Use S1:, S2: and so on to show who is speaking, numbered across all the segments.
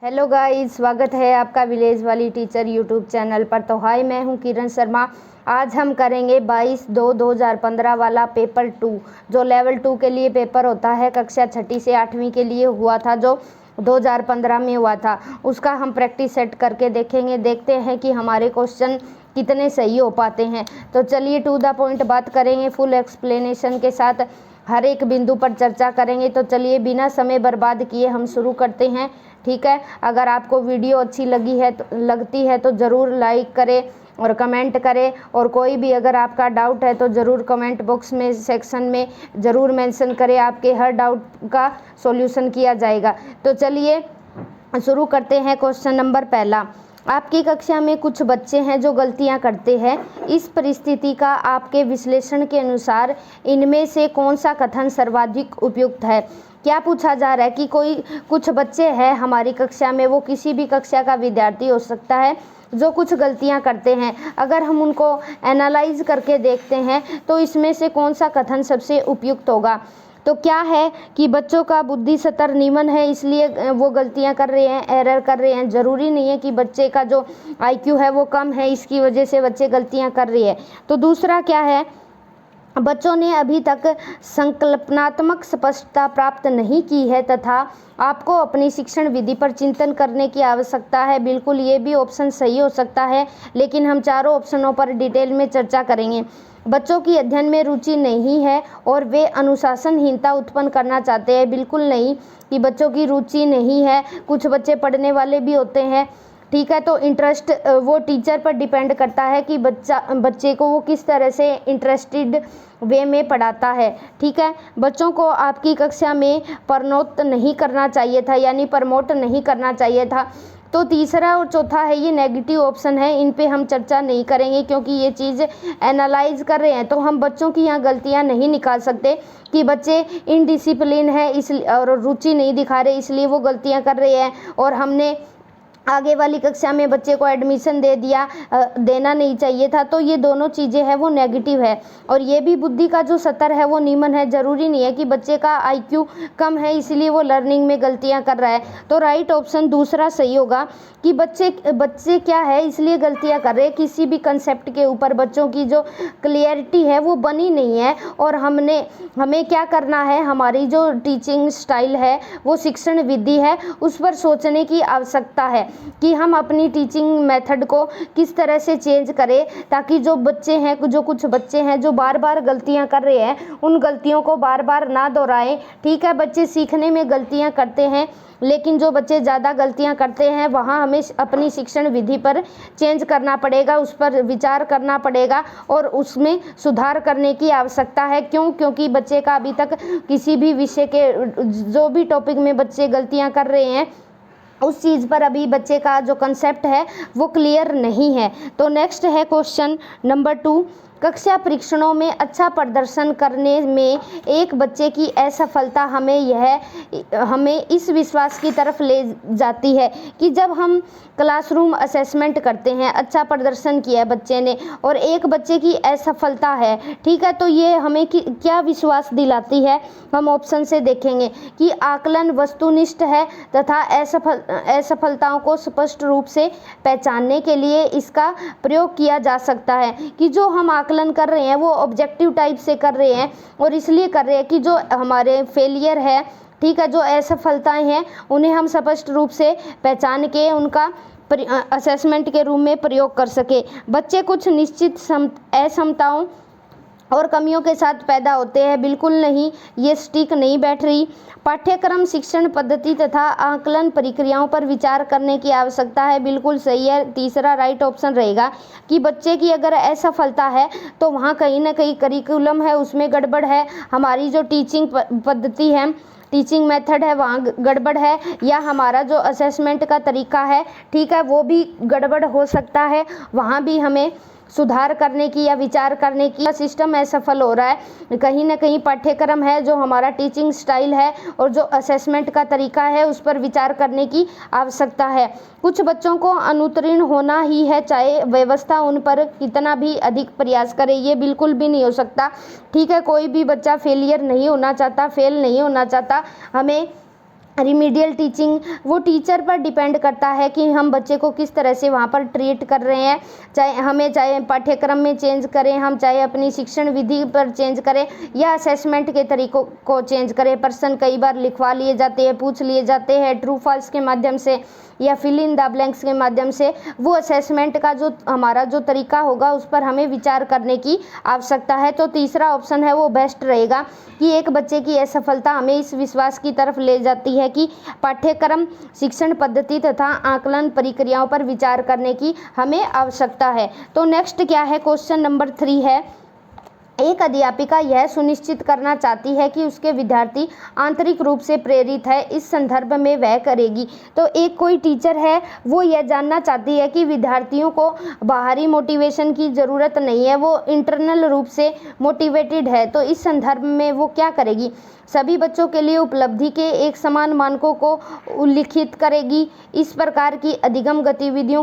S1: Hello guys, स्वागत है आपका विलेज वाली टीचर यूट्यूब चैनल पर। तो हाय, मैं हूं किरण शर्मा। आज हम करेंगे 22/2/2015 वाला पेपर 2, जो लेवल 2 के लिए पेपर होता है, कक्षा 6ठी से 8वीं के लिए हुआ था, जो 2015 में हुआ था। उसका हम प्रैक्टिस सेट करके देखेंगे, देखते हैं कि हमारे क्वेश्चन कितने सही हो पाते हैं। तो चलिए टू द पॉइंट बात करेंगे, फुल एक्सप्लेनेशन के साथ हर एक बिंदु पर चर्चा करेंगे। तो चलिए बिना समय बर्बाद किए हम शुरू करते हैं, ठीक है। अगर आपको वीडियो अच्छी लगती है तो ज़रूर लाइक करें और कमेंट करें, और कोई भी अगर आपका डाउट है तो ज़रूर कमेंट बॉक्स में सेक्शन में ज़रूर मेंशन करें, आपके हर डाउट का सॉल्यूशन किया जाएगा। तो चलिए शुरू करते हैं। क्वेश्चन नंबर पहला, आपकी कक्षा में कुछ बच्चे हैं जो गलतियां करते हैं। इस परिस्थिति का आपके विश्लेषण के अनुसार इनमें से कौन सा कथन सर्वाधिक उपयुक्त है। क्या पूछा जा रहा है कि कुछ बच्चे हैं हमारी कक्षा में, वो किसी भी कक्षा का विद्यार्थी हो सकता है, जो कुछ गलतियां करते हैं। अगर हम उनको एनालाइज करके देखते हैं तो इसमें से कौन सा कथन सबसे उपयुक्त होगा। तो क्या है कि बच्चों का बुद्धि स्तर नीमन है, इसलिए वो गलतियां कर रहे हैं, एरर कर रहे हैं। ज़रूरी नहीं है कि बच्चे का जो IQ है वो कम है, इसकी वजह से बच्चे गलतियां कर रहे हैं। तो दूसरा क्या है, बच्चों ने अभी तक संकल्पनात्मक स्पष्टता प्राप्त नहीं की है तथा आपको अपनी शिक्षण विधि पर चिंतन करने की आवश्यकता है। बिल्कुल, ये भी ऑप्शन सही हो सकता है, लेकिन हम चारों ऑप्शनों पर डिटेल में चर्चा करेंगे। बच्चों की अध्ययन में रुचि नहीं है और वे अनुशासनहीनता उत्पन्न करना चाहते हैं। बिल्कुल नहीं कि बच्चों की रुचि नहीं है, कुछ बच्चे पढ़ने वाले भी होते हैं, ठीक है। तो इंटरेस्ट वो टीचर पर डिपेंड करता है कि बच्चे को वो किस तरह से इंटरेस्टेड वे में पढ़ाता है, ठीक है। बच्चों को आपकी कक्षा में प्रमोट नहीं करना चाहिए था, यानी प्रमोट नहीं करना चाहिए था। तो तीसरा और चौथा है, ये नेगेटिव ऑप्शन है, इन पे हम चर्चा नहीं करेंगे क्योंकि ये चीज़ एनालाइज कर रहे हैं। तो हम बच्चों की यहाँ गलतियाँ नहीं निकाल सकते कि बच्चे इनडिसिप्लिन है इसलिए और रुचि नहीं दिखा रहे, इसलिए वो गलतियाँ कर रहे हैं, और हमने आगे वाली कक्षा में बच्चे को एडमिशन देना नहीं चाहिए था। तो ये दोनों चीज़ें हैं वो नेगेटिव है, और ये भी बुद्धि का जो स्तर है वो नीमन है। ज़रूरी नहीं है कि बच्चे का IQ कम है इसलिए वो लर्निंग में गलतियां कर रहा है। तो राइट ऑप्शन दूसरा सही होगा कि बच्चे क्या है इसलिए गलतियां कर रहे हैं, किसी भी कंसेप्ट के ऊपर बच्चों की जो क्लियरिटी है वो बनी नहीं है। और हमें क्या करना है, हमारी जो टीचिंग स्टाइल है, वो शिक्षण विधि है, उस पर सोचने की आवश्यकता है कि हम अपनी टीचिंग मेथड को किस तरह से चेंज करें, ताकि जो कुछ बच्चे हैं जो बार बार गलतियां कर रहे हैं, उन गलतियों को बार बार ना दोहराएं, ठीक है। बच्चे सीखने में गलतियां करते हैं, लेकिन जो बच्चे ज़्यादा गलतियां करते हैं वहाँ हमें अपनी शिक्षण विधि पर चेंज करना पड़ेगा, उस पर विचार करना पड़ेगा और उसमें सुधार करने की आवश्यकता है। क्योंकि बच्चे का अभी तक किसी भी विषय के जो भी टॉपिक में बच्चे गलतियां कर रहे हैं, उस चीज़ पर अभी बच्चे का जो कंसेप्ट है वो क्लियर नहीं है। तो नेक्स्ट है क्वेश्चन नंबर 2, कक्षा परीक्षणों में अच्छा प्रदर्शन करने में एक बच्चे की असफलता हमें इस विश्वास की तरफ ले जाती है कि जब हम क्लासरूम असेसमेंट करते हैं, अच्छा प्रदर्शन किया है बच्चे ने और एक बच्चे की असफलता है, ठीक है, तो ये हमें क्या विश्वास दिलाती है। हम ऑप्शन से देखेंगे कि आकलन वस्तुनिष्ठ है तथा असफलताओं को स्पष्ट रूप से पहचानने के लिए इसका प्रयोग किया जा सकता है कि जो हम आकलन कर रहे हैं वो ऑब्जेक्टिव टाइप से कर रहे हैं, और इसलिए कर रहे हैं कि जो हमारे फेलियर है, ठीक है, जो असफलताएं हैं, उन्हें हम स्पष्ट रूप से पहचान के उनका असेसमेंट के रूप में प्रयोग कर सके। बच्चे कुछ निश्चित असमताओं और कमियों के साथ पैदा होते हैं। बिल्कुल नहीं, ये स्टिक नहीं बैठ रही। पाठ्यक्रम, शिक्षण पद्धति तथा आकलन प्रक्रियाओं पर विचार करने की आवश्यकता है। बिल्कुल सही है, तीसरा राइट ऑप्शन रहेगा कि बच्चे की अगर असफलता है तो वहाँ कहीं ना कहीं करिकुलम है उसमें गड़बड़ है, हमारी जो टीचिंग पद्धति है, टीचिंग मेथड है, वहाँ गड़बड़ है, या हमारा जो असेसमेंट का तरीका है, ठीक है, वो भी गड़बड़ हो सकता है। वहाँ भी हमें सुधार करने की या विचार करने की, सिस्टम असफल हो रहा है। कहीं ना कहीं पाठ्यक्रम है, जो हमारा टीचिंग स्टाइल है और जो असेसमेंट का तरीका है, उस पर विचार करने की आवश्यकता है। कुछ बच्चों को अनुत्तीर्ण होना ही है, चाहे व्यवस्था उन पर कितना भी अधिक प्रयास करे, ये बिल्कुल भी नहीं हो सकता, ठीक है। कोई भी बच्चा फेल नहीं होना चाहता। हमें रिमीडियल टीचिंग वो टीचर पर डिपेंड करता है कि हम बच्चे को किस तरह से वहाँ पर ट्रीट कर रहे हैं, चाहे पाठ्यक्रम में चेंज करें, हम चाहे अपनी शिक्षण विधि पर चेंज करें या असेसमेंट के तरीकों को चेंज करें। प्रश्न कई बार लिखवा लिए जाते हैं, पूछ लिए जाते हैं ट्रू फॉल्स के माध्यम से या फिल इन द ब्लैंक्स के माध्यम से। वो असेसमेंट का जो हमारा जो तरीका होगा उस पर हमें विचार करने की आवश्यकता है। तो तीसरा ऑप्शन है वो बेस्ट रहेगा कि एक बच्चे की असफलता हमें इस विश्वास की तरफ ले जाती है कि पाठ्यक्रम, शिक्षण पद्धति तथा आकलन प्रक्रियाओं पर विचार करने की हमें आवश्यकता है। तो नेक्स्ट क्या है, क्वेश्चन नंबर 3 है, एक अध्यापिका यह सुनिश्चित करना चाहती है कि उसके विद्यार्थी आंतरिक रूप से प्रेरित है, इस संदर्भ में वह करेगी। तो एक कोई टीचर है वो यह जानना चाहती है कि विद्यार्थियों को बाहरी मोटिवेशन की ज़रूरत नहीं है, वो इंटरनल रूप से मोटिवेटेड है। तो इस संदर्भ में वो क्या करेगी, सभी बच्चों के लिए उपलब्धि के एक समान मानकों को उल्लिखित करेगी। इस प्रकार की अधिगम गतिविधियों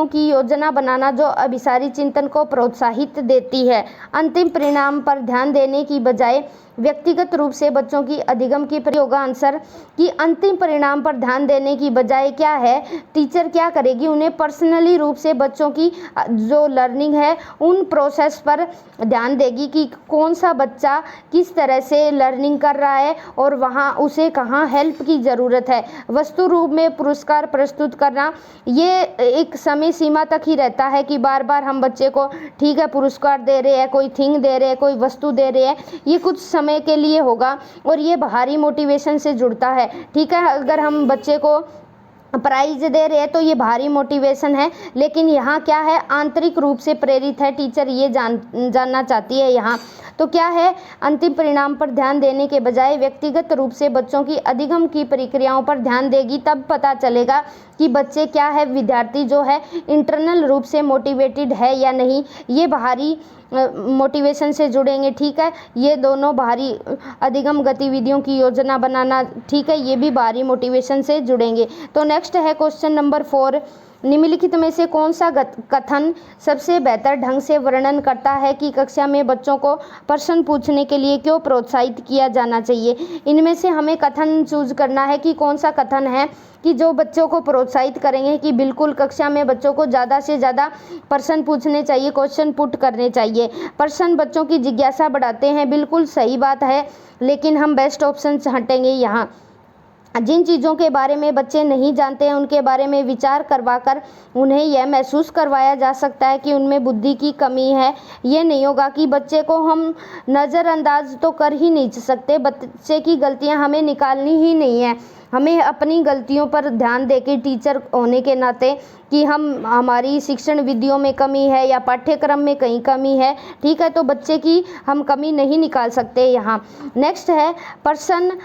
S1: की योजना बनाना जो अभिसारी चिंतन को प्रोत्साहित देती है। अंतिम परिणाम पर ध्यान देने की बजाय व्यक्तिगत रूप से बच्चों की अधिगम की योगा आंसर कि अंतिम परिणाम पर ध्यान देने की बजाय क्या है, टीचर क्या करेगी, उन्हें पर्सनली रूप से बच्चों की जो लर्निंग है उन प्रोसेस पर ध्यान देगी कि कौन सा बच्चा किस तरह से लर्निंग कर रहा है और वहाँ उसे कहाँ हेल्प की ज़रूरत है। वस्तु रूप में पुरस्कार प्रस्तुत करना ये एक समय सीमा तक ही रहता है कि बार बार हम बच्चे को ठीक है पुरस्कार दे रहे हैं, कोई थिंग दे रहे हैं, कोई वस्तु दे रहे हैं, ये कुछ समय के लिए होगा और ये बाहरी मोटिवेशन से जुड़ता है। ठीक है, अगर हम बच्चे को प्राइज दे रहे हैं तो ये बाहरी मोटिवेशन है, लेकिन यहाँ क्या है, आंतरिक रूप से प्रेरित है, टीचर ये जानना चाहती है यहाँ। तो क्या है, अंतिम परिणाम पर ध्यान देने के बजाय व्यक्तिगत रूप से बच्चों की अधिगम की प्रक्रियाओं पर ध्यान देगी, तब पता चलेगा कि बच्चे क्या है, विद्यार्थी जो है इंटरनल रूप से मोटिवेटेड है या नहीं। ये बाहरी मोटिवेशन से जुड़ेंगे। ठीक है, ये दोनों बाहरी अधिगम गतिविधियों की योजना बनाना, ठीक है, ये भी बाहरी मोटिवेशन से जुड़ेंगे। तो नेक्स्ट है क्वेश्चन नंबर 4, निम्नलिखित में से कौन सा कथन सबसे बेहतर ढंग से वर्णन करता है कि कक्षा में बच्चों को प्रश्न पूछने के लिए क्यों प्रोत्साहित किया जाना चाहिए। इनमें से हमें कथन चूज करना है कि कौन सा कथन है कि जो बच्चों को प्रोत्साहित करेंगे कि बिल्कुल कक्षा में बच्चों को ज़्यादा से ज़्यादा प्रश्न पूछने चाहिए, क्वेश्चन पुट करने चाहिए। प्रश्न बच्चों की जिज्ञासा बढ़ाते हैं, बिल्कुल सही बात है, लेकिन हम बेस्ट ऑप्शन हटेंगे यहाँ। जिन चीज़ों के बारे में बच्चे नहीं जानते हैं उनके बारे में विचार करवाकर उन्हें यह महसूस करवाया जा सकता है कि उनमें बुद्धि की कमी है। ये नहीं होगा कि बच्चे को हम नज़रअंदाज तो कर ही नहीं सकते, बच्चे की गलतियां हमें निकालनी ही नहीं है। हमें अपनी गलतियों पर ध्यान देकर टीचर होने के नाते कि हमारी शिक्षण विधियों में कमी है या पाठ्यक्रम में कहीं कमी है, ठीक है, तो बच्चे की हम कमी नहीं निकाल सकते यहाँ। नेक्स्ट है, प्रश्न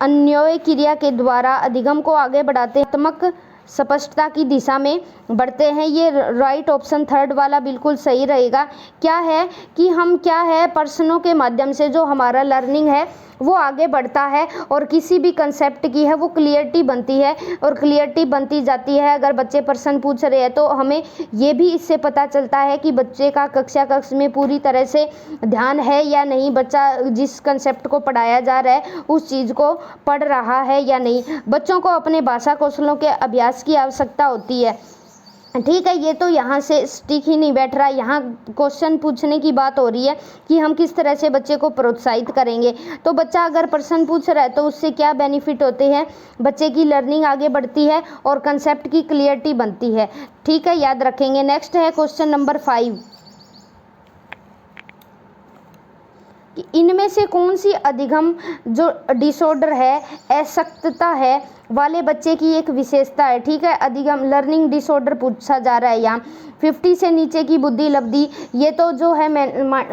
S1: अन्योय क्रिया के द्वारा अधिगम को आगे बढ़ाते आत्मक स्पष्टता की दिशा में बढ़ते हैं। ये राइट ऑप्शन थर्ड वाला बिल्कुल सही रहेगा। क्या है कि हम क्या है, प्रश्नों के माध्यम से जो हमारा लर्निंग है वो आगे बढ़ता है और किसी भी कंसेप्ट की है वो क्लियरिटी बनती है और क्लियरिटी बनती जाती है। अगर बच्चे प्रश्न पूछ रहे हैं तो हमें ये भी इससे पता चलता है कि बच्चे का कक्ष में पूरी तरह से ध्यान है या नहीं, बच्चा जिस कंसेप्ट को पढ़ाया जा रहा है उस चीज़ को पढ़ रहा है या नहीं। बच्चों को अपने भाषा कौशलों के अभ्यास की आवश्यकता होती है। ठीक है, ये तो यहाँ से स्टिक ही नहीं बैठ रहा, यहाँ क्वेश्चन पूछने की बात हो रही है कि हम किस तरह से बच्चे को प्रोत्साहित करेंगे। तो बच्चा अगर प्रश्न पूछ रहा है तो उससे क्या बेनिफिट होते हैं, बच्चे की लर्निंग आगे बढ़ती है और कंसेप्ट की क्लियरिटी बनती है। ठीक है, याद रखेंगे। नेक्स्ट है क्वेश्चन नंबर 5, इनमें से कौन सी अधिगम जो डिसऑर्डर है, अशक्तता है वाले बच्चे की एक विशेषता है। ठीक है, अधिगम लर्निंग डिसऑर्डर पूछा जा रहा है यहाँ। 50 से नीचे की बुद्धि लब्धि, ये तो जो है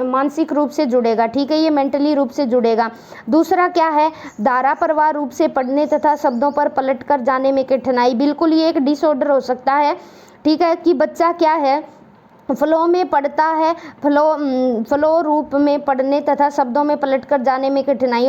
S1: मानसिक रूप से जुड़ेगा, ठीक है, ये मेंटली रूप से जुड़ेगा। दूसरा क्या है, धारा प्रवाह रूप से पढ़ने तथा शब्दों पर पलट कर जाने में कठिनाई, बिल्कुल ये एक डिसऑर्डर हो सकता है। ठीक है, कि बच्चा क्या है, फ्लो में पढ़ता है, फ्लो रूप में पढ़ने तथा शब्दों में पलटकर जाने में कठिनाई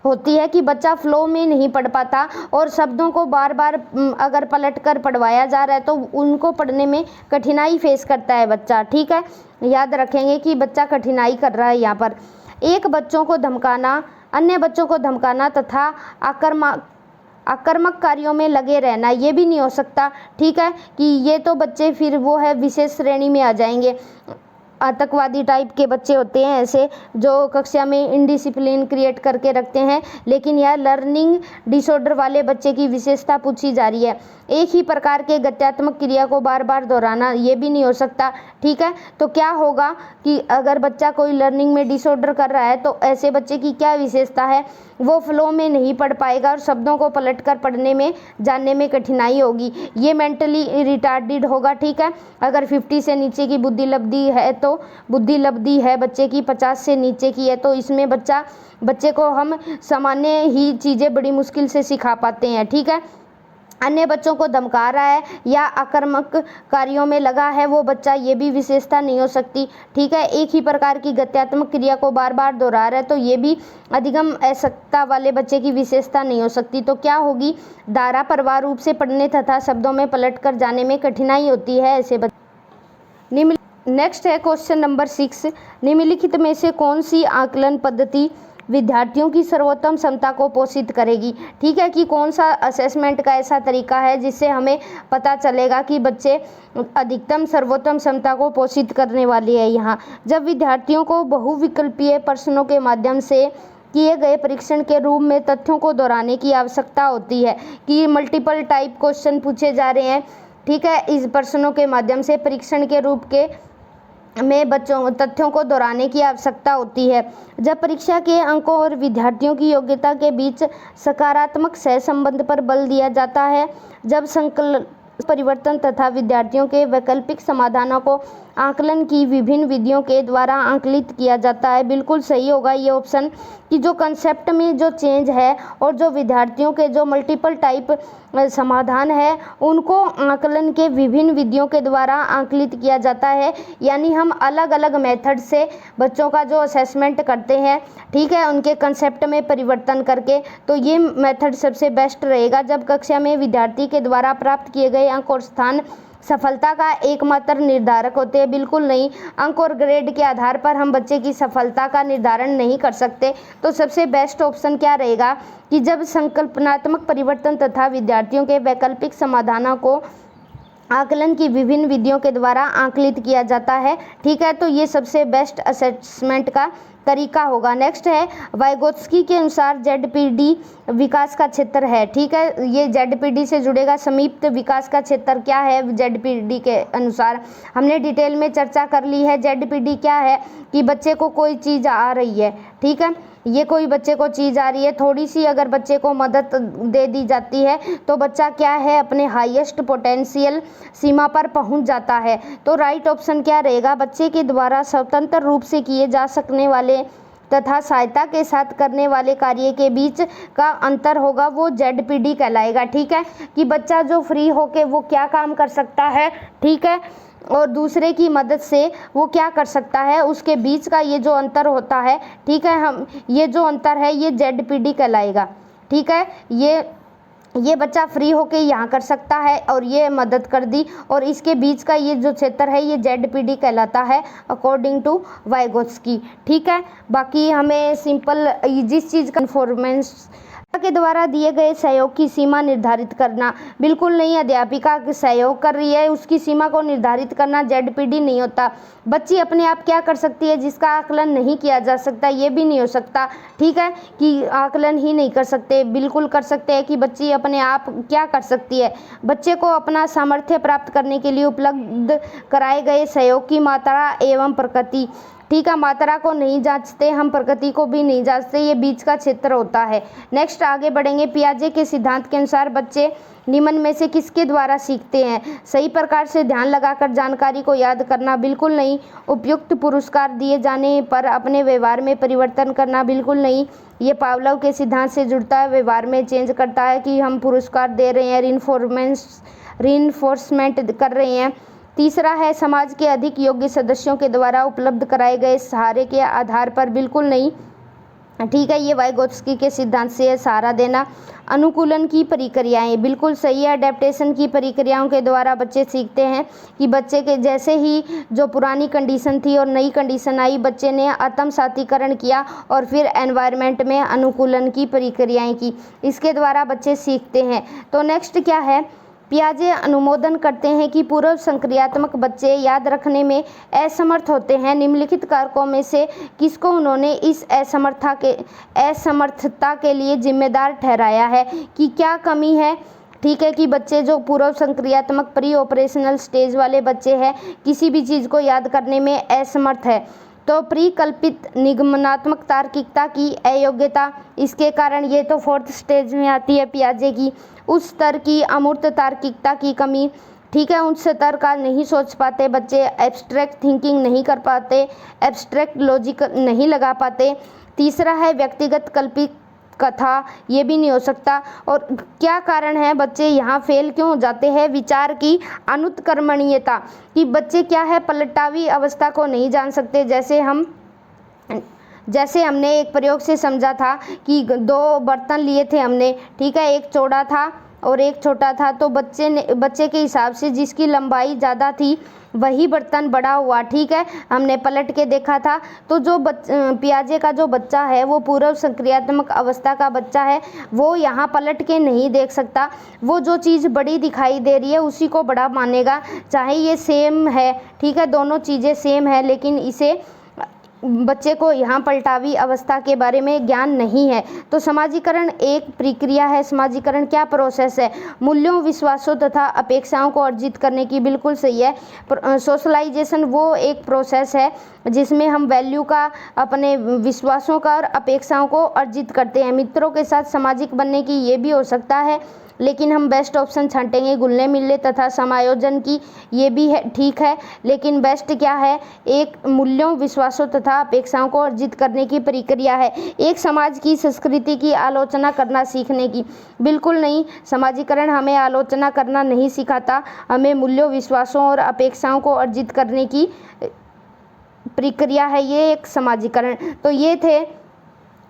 S1: होती है कि बच्चा फ्लो में नहीं पढ़ पाता और शब्दों को बार बार अगर पलटकर पढ़वाया जा रहा है तो उनको पढ़ने में कठिनाई फेस करता है बच्चा। ठीक है, याद रखेंगे कि बच्चा कठिनाई कर रहा है यहाँ पर। एक, बच्चों को धमकाना अन्य बच्चों को धमकाना तथा आक्रामक कार्यों में लगे रहना, ये भी नहीं हो सकता। ठीक है, कि ये तो बच्चे फिर वो है विशेष श्रेणी में आ जाएंगे। आतंकवादी टाइप के बच्चे होते हैं ऐसे, जो कक्षा में इनडिसिप्लिन क्रिएट करके रखते हैं। लेकिन यह लर्निंग डिसऑर्डर वाले बच्चे की विशेषता पूछी जा रही है। एक ही प्रकार के गत्यात्मक क्रिया को बार बार दोहराना, ये भी नहीं हो सकता। ठीक है, तो क्या होगा कि अगर बच्चा कोई लर्निंग में डिसऑर्डर कर रहा है तो ऐसे बच्चे की क्या विशेषता है, वो फ्लो में नहीं पढ़ पाएगा और शब्दों को पलटकर पढ़ने में जानने में कठिनाई होगी। ये मेंटली रिटार्डेड होगा। ठीक है, अगर 50 से नीचे की बुद्धि लब्धि है तो बुद्धि लब्धि है बच्चे की 50 से नीचे की है, तो इसमें बच्चे को हम सामान्य ही चीज़ें बड़ी मुश्किल से सिखा पाते हैं। ठीक है, अन्य बच्चों को धमका रहा है या आक्रामक कार्यों में लगा है वो बच्चा, ये भी विशेषता नहीं हो सकती। ठीक है, एक ही प्रकार की गत्यात्मक क्रिया को बार बार दोहरा रहा है तो ये भी अधिगम असक्ता वाले बच्चे की विशेषता नहीं हो सकती। तो क्या होगी, धारा प्रवाह रूप से पढ़ने तथा शब्दों में पलट कर जाने में कठिनाई होती है ऐसे बच्चे। नेक्स्ट है क्वेश्चन नंबर 6, निम्नलिखित में से कौन सी आकलन पद्धति विद्यार्थियों की सर्वोत्तम क्षमता को पोषित करेगी। ठीक है, कि कौन सा असेसमेंट का ऐसा तरीका है जिससे हमें पता चलेगा कि बच्चे अधिकतम सर्वोत्तम क्षमता को पोषित करने वाली है। यहाँ जब विद्यार्थियों को बहुविकल्पीय प्रश्नों के माध्यम से किए गए परीक्षण के रूप में तथ्यों को दोहराने की आवश्यकता होती है, कि मल्टीपल टाइप क्वेश्चन पूछे जा रहे हैं। ठीक है, इस प्रश्नों के माध्यम से परीक्षण के रूप के में तथ्यों को दोहराने की आवश्यकता होती है। जब परीक्षा के अंकों और विद्यार्थियों की योग्यता के बीच सकारात्मक सहसंबंध पर बल दिया जाता है, जब संकल्प परिवर्तन तथा विद्यार्थियों के वैकल्पिक समाधानों को आकलन की विभिन्न विधियों के द्वारा आकलित किया जाता है। बिल्कुल सही होगा ये ऑप्शन, कि जो कंसेप्ट में जो चेंज है और जो विद्यार्थियों के जो मल्टीपल टाइप समाधान है उनको आकलन के विभिन्न विधियों के द्वारा आकलित किया जाता है। यानी हम अलग अलग मेथड से बच्चों का जो असेसमेंट करते हैं, ठीक है, उनके कंसेप्ट में परिवर्तन करके, तो ये मेथड सबसे बेस्ट रहेगा। जब कक्षा में विद्यार्थी के द्वारा प्राप्त किए गए अंक और स्थान सफलता का एकमात्र निर्धारक होते हैं, बिल्कुल नहीं। अंक और ग्रेड के आधार पर हम बच्चे की सफलता का निर्धारण नहीं कर सकते। तो सबसे बेस्ट ऑप्शन क्या रहेगा, कि जब संकल्पनात्मक परिवर्तन तथा विद्यार्थियों के वैकल्पिक समाधानों को आकलन की विभिन्न विधियों के द्वारा आकलित किया जाता है। ठीक है, तो ये सबसे बेस्ट असेसमेंट का तरीका होगा। नेक्स्ट है, वाइगोत्स्की के अनुसार जेडपीडी विकास का क्षेत्र है। ठीक है, ये जेडपीडी से जुड़ेगा। समीप्त विकास का क्षेत्र क्या है जेडपीडी के अनुसार, हमने डिटेल में चर्चा कर ली है। जेडपीडी क्या है, कि बच्चे को कोई चीज़ आ रही है, ठीक है, ये कोई बच्चे को चीज़ आ रही है, थोड़ी सी अगर बच्चे को मदद दे दी जाती है तो बच्चा क्या है, अपने हाईएस्ट पोटेंशियल सीमा पर पहुंच जाता है। तो राइट ऑप्शन क्या रहेगा, बच्चे के द्वारा स्वतंत्र रूप से किए जा सकने वाले तथा सहायता के साथ करने वाले कार्य के बीच का अंतर होगा, वो जेडपीडी कहलाएगा। ठीक है, कि बच्चा जो फ्री होके वो क्या काम कर सकता है, ठीक है, और दूसरे की मदद से वो क्या कर सकता है, उसके बीच का ये जो अंतर होता है, ठीक है, हम ये जो अंतर है ये जेडपीडी कहलाएगा। ठीक है, ये बच्चा फ्री होके यहाँ कर सकता है और ये मदद कर दी, और इसके बीच का ये जो क्षेत्र है ये जेडपीडी कहलाता है अकॉर्डिंग टू वाइगोत्स्की। ठीक है, बाकी हमें सिंपल जिस चीज़ का परफॉर्मेंस के द्वारा दिए गए सहयोग की सीमा निर्धारित करना, बिल्कुल नहीं। अध्यापिका सहयोग कर रही है, उसकी सीमा को निर्धारित करना जेडपीडी नहीं होता। बच्ची अपने आप क्या कर सकती है जिसका आकलन नहीं किया जा सकता, ये भी नहीं हो सकता। ठीक है, कि आकलन ही नहीं कर सकते, बिल्कुल कर सकते हैं कि बच्ची अपने आप क्या कर सकती है। बच्चे को अपना सामर्थ्य प्राप्त करने के लिए उपलब्ध कराए गए सहयोग की मात्रा एवं प्रकृति, ठीक है, मात्रा को नहीं जांचते हम, प्रकृति को भी नहीं जांचते, ये बीच का क्षेत्र होता है। नेक्स्ट आगे बढ़ेंगे। पियाजे के सिद्धांत के अनुसार बच्चे निम्न में से किसके द्वारा सीखते हैं, सही प्रकार से ध्यान लगाकर जानकारी को याद करना, बिल्कुल नहीं। उपयुक्त पुरस्कार दिए जाने पर अपने व्यवहार में परिवर्तन करना, बिल्कुल नहीं। ये पावलोव के सिद्धांत से जुड़ता है, व्यवहार में चेंज करता है कि हम पुरस्कार दे रहे हैं, रीइंफोर्समेंट कर रहे हैं। तीसरा है, समाज के अधिक योग्य सदस्यों के द्वारा उपलब्ध कराए गए सहारे के आधार पर, बिल्कुल नहीं। ठीक है, ये वाइगोत्स्की के सिद्धांत से सहारा देना। अनुकूलन की प्रक्रियाएं, बिल्कुल सही है। अडेप्टेशन की प्रक्रियाओं के द्वारा बच्चे सीखते हैं कि बच्चे के जैसे ही जो पुरानी कंडीशन थी और नई कंडीशन आई, बच्चे ने आत्मसातीकरण किया और फिर एनवायरनमेंट में अनुकूलन की प्रक्रियाएं की। इसके द्वारा बच्चे सीखते हैं। तो नेक्स्ट क्या है, पियाजे अनुमोदन करते हैं कि पूर्व संक्रियात्मक बच्चे याद रखने में असमर्थ होते हैं। निम्नलिखित कारकों में से किसको उन्होंने इस असमर्थता के लिए जिम्मेदार ठहराया है कि क्या कमी है। ठीक है, कि बच्चे जो पूर्व संक्रियात्मक प्री ऑपरेशनल स्टेज वाले बच्चे हैं, किसी भी चीज़ को याद करने में असमर्थ है। तो परिकल्पित निगमनात्मक तार्किकता की अयोग्यता, इसके कारण ये तो फोर्थ स्टेज में आती है पियाजे की। उस स्तर की अमूर्त तार्किकता की कमी, ठीक है, उस स्तर का नहीं सोच पाते बच्चे, एब्स्ट्रैक्ट थिंकिंग नहीं कर पाते, एब्स्ट्रैक्ट लॉजिक नहीं लगा पाते। तीसरा है व्यक्तिगत कल्पित कथा, ये भी नहीं हो सकता। और क्या कारण है बच्चे यहाँ फेल क्यों हो जाते हैं, विचार की अनुत्क्रमणीयता, कि बच्चे क्या है पलटावी अवस्था को नहीं जान सकते। जैसे हमने एक प्रयोग से समझा था कि दो बर्तन लिए थे हमने, ठीक है, एक चौड़ा था और एक छोटा था। तो बच्चे के हिसाब से जिसकी लंबाई ज़्यादा थी वही बर्तन बड़ा हुआ, ठीक है, हमने पलट के देखा था। तो जो पियाजे का जो बच्चा है वो पूर्व संक्रियात्मक अवस्था का बच्चा है, वो यहाँ पलट के नहीं देख सकता। वो जो चीज़ बड़ी दिखाई दे रही है उसी को बड़ा मानेगा, चाहे ये सेम है, ठीक है, दोनों चीज़ें सेम है, लेकिन इसे बच्चे को यहाँ पलटावी अवस्था के बारे में ज्ञान नहीं है। तो समाजीकरण एक प्रक्रिया है। समाजीकरण क्या प्रोसेस है, मूल्यों, विश्वासों तथा अपेक्षाओं को अर्जित करने की, बिल्कुल सही है। सोशलाइजेशन वो एक प्रोसेस है जिसमें हम वैल्यू का, अपने विश्वासों का और अपेक्षाओं को अर्जित करते हैं। मित्रों के साथ सामाजिक बनने की ये भी हो सकता है, लेकिन हम बेस्ट ऑप्शन छांटेंगे घुलने मिलने तथा समायोजन की, ये भी है, ठीक है, लेकिन बेस्ट क्या है, एक मूल्यों, विश्वासों तथा अपेक्षाओं को अर्जित करने की प्रक्रिया है। एक समाज की संस्कृति की आलोचना करना सीखने की, बिल्कुल नहीं। समाजीकरण हमें आलोचना करना नहीं सिखाता, हमें मूल्यों, विश्वासों और अपेक्षाओं को अर्जित करने की प्रक्रिया है, ये एक समाजीकरण। तो ये थे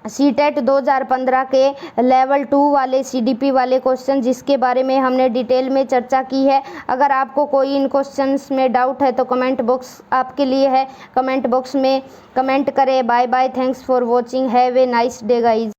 S1: सीटेट 2015 के लेवल 2 वाले CDP वाले क्वेश्चन, जिसके बारे में हमने डिटेल में चर्चा की है। अगर आपको कोई इन क्वेश्चंस में डाउट है तो कमेंट बॉक्स आपके लिए है, कमेंट बॉक्स में कमेंट करें। Bye bye, thanks for watching, have a nice day guys.